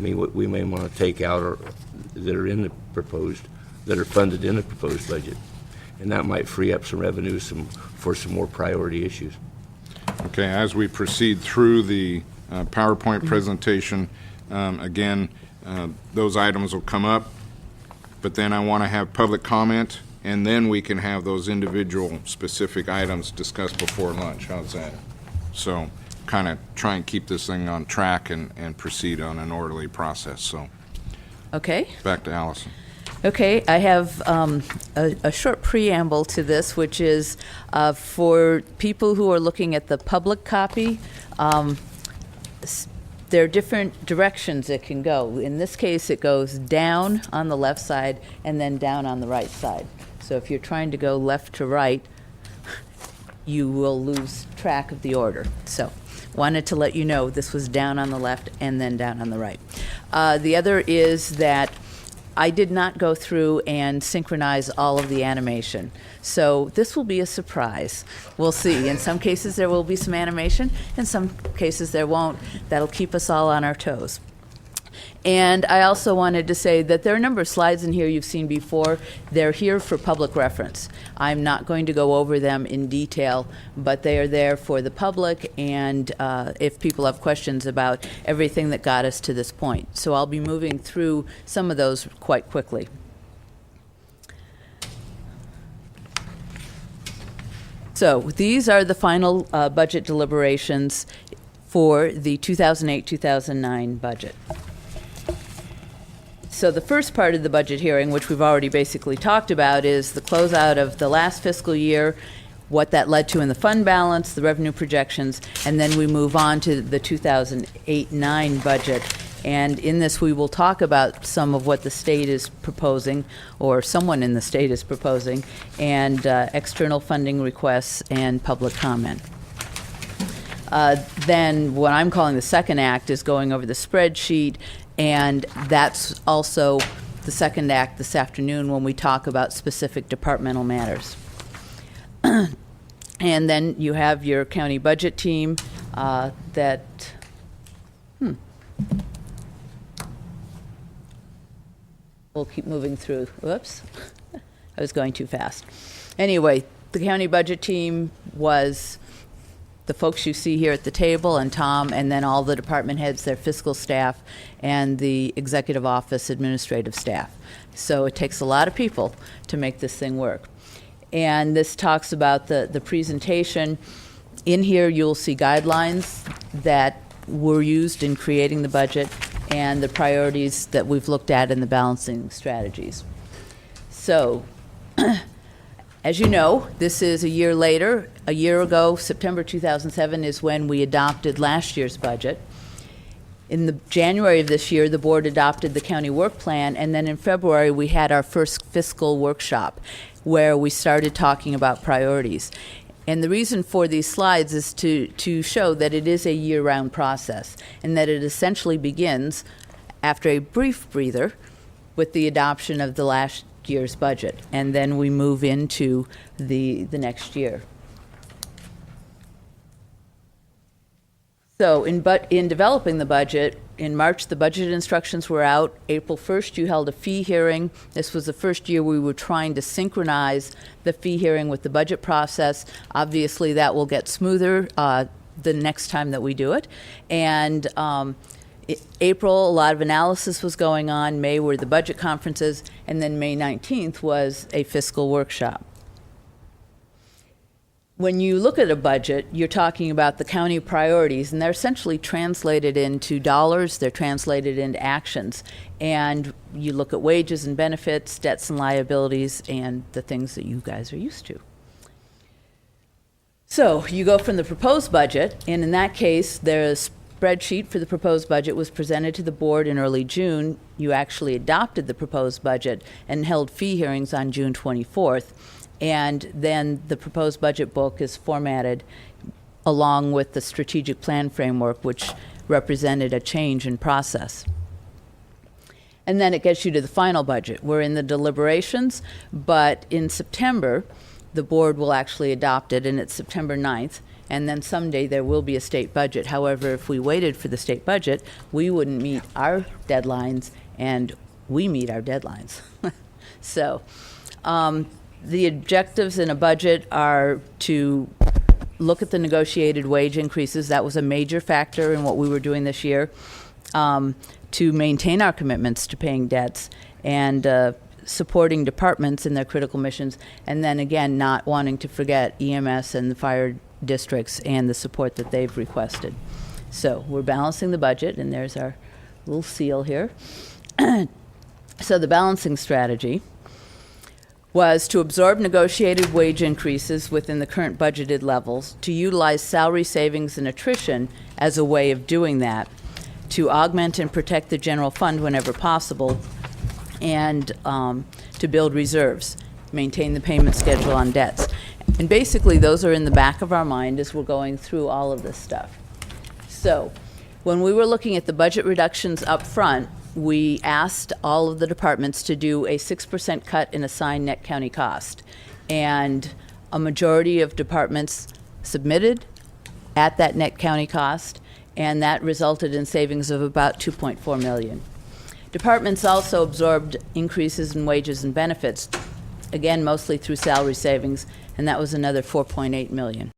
mean, what we may want to take out or that are in the proposed, that are funded in the proposed budget. And that might free up some revenue for some more priority issues. Okay, as we proceed through the PowerPoint presentation, again, those items will come up, but then I want to have public comment, and then we can have those individual specific items discussed before lunch. How's that? So kind of try and keep this thing on track and proceed on an orderly process. So Okay. back to Allison. Okay, I have a short preamble to this, which is for people who are looking at the public copy, there are different directions it can go. In this case, it goes down on the left side and then down on the right side. So if you're trying to go left to right, you will lose track of the order. So wanted to let you know this was down on the left and then down on the right. The other is that I did not go through and synchronize all of the animation. So this will be a surprise. We'll see. In some cases there will be some animation, in some cases there won't. That'll keep us all on our toes. And I also wanted to say that there are a number of slides in here you've seen before. They're here for public reference. I'm not going to go over them in detail, but they are there for the public and if people have questions about everything that got us to this point. So I'll be moving through some of those quite quickly. So these are the final budget deliberations for the 2008-2009 budget. So the first part of the budget hearing, which we've already basically talked about, is the closeout of the last fiscal year, what that led to in the fund balance, the revenue projections, and then we move on to the 2008-9 budget. And in this, we will talk about some of what the state is proposing, or someone in the state is proposing, and external funding requests and public comment. Then what I'm calling the second act is going over the spreadsheet, and that's also the second act this afternoon when we talk about specific departmental matters. And then you have your county budget team we'll keep moving through. Whoops, I was going too fast. Anyway, the county budget team was the folks you see here at the table, and Tom, and then all the department heads, their fiscal staff, and the executive office administrative staff. So it takes a lot of people to make this thing work. And this talks about the presentation. In here, you'll see guidelines that were used in creating the budget and the priorities that we've looked at in the balancing strategies. So, as you know, this is a year later. A year ago, September 2007, is when we adopted last year's budget. In the January of this year, the board adopted the county work plan, and then in February, we had our first fiscal workshop where we started talking about priorities. And the reason for these slides is to show that it is a year-round process, and that it essentially begins after a brief breather with the adoption of the last year's budget, and then we move into the next year. So in developing the budget, in March, the budget instructions were out. April 1st, you held a fee hearing. This was the first year we were trying to synchronize the fee hearing with the budget process. Obviously, that will get smoother the next time that we do it. And April, a lot of analysis was going on. May were the budget conferences, and then May 19th was a fiscal workshop. When you look at a budget, you're talking about the county priorities, and they're essentially translated into dollars, they're translated into actions. And you look at wages and benefits, debts and liabilities, and the things that you guys are used to. So you go from the proposed budget, and in that case, the spreadsheet for the proposed budget was presented to the board in early June. You actually adopted the proposed budget and held fee hearings on June 24th. And then the proposed budget book is formatted along with the strategic plan framework, which represented a change in process. And then it gets you to the final budget. We're in the deliberations, but in September, the board will actually adopt it, and it's September 9th. and then someday there will be a state budget. However, if we waited for the state budget, we wouldn't meet our deadlines, and we meet our deadlines. So, the objectives in a budget are to look at the negotiated wage increases. That was a major factor in what we were doing this year, to maintain our commitments to paying debts and supporting departments in their critical missions, and then again, not wanting to forget EMS and the fire districts and the support that they've requested. So we're balancing the budget, and there's our little seal here. So the balancing strategy was to absorb negotiated wage increases within the current budgeted levels, to utilize salary savings and attrition as a way of doing that, to augment and protect the general fund whenever possible, and to build reserves, maintain the payment schedule on debts. And basically, those are in the back of our mind as we're going through all of this stuff. So when we were looking at the budget reductions up front, we asked all of the departments to do a 6% cut in assigned net county cost. And a majority of departments submitted at that net county cost, and that resulted in savings of about $2.4 million. Departments also absorbed increases in wages and benefits, again, mostly through salary savings, and that was another $4.8 million.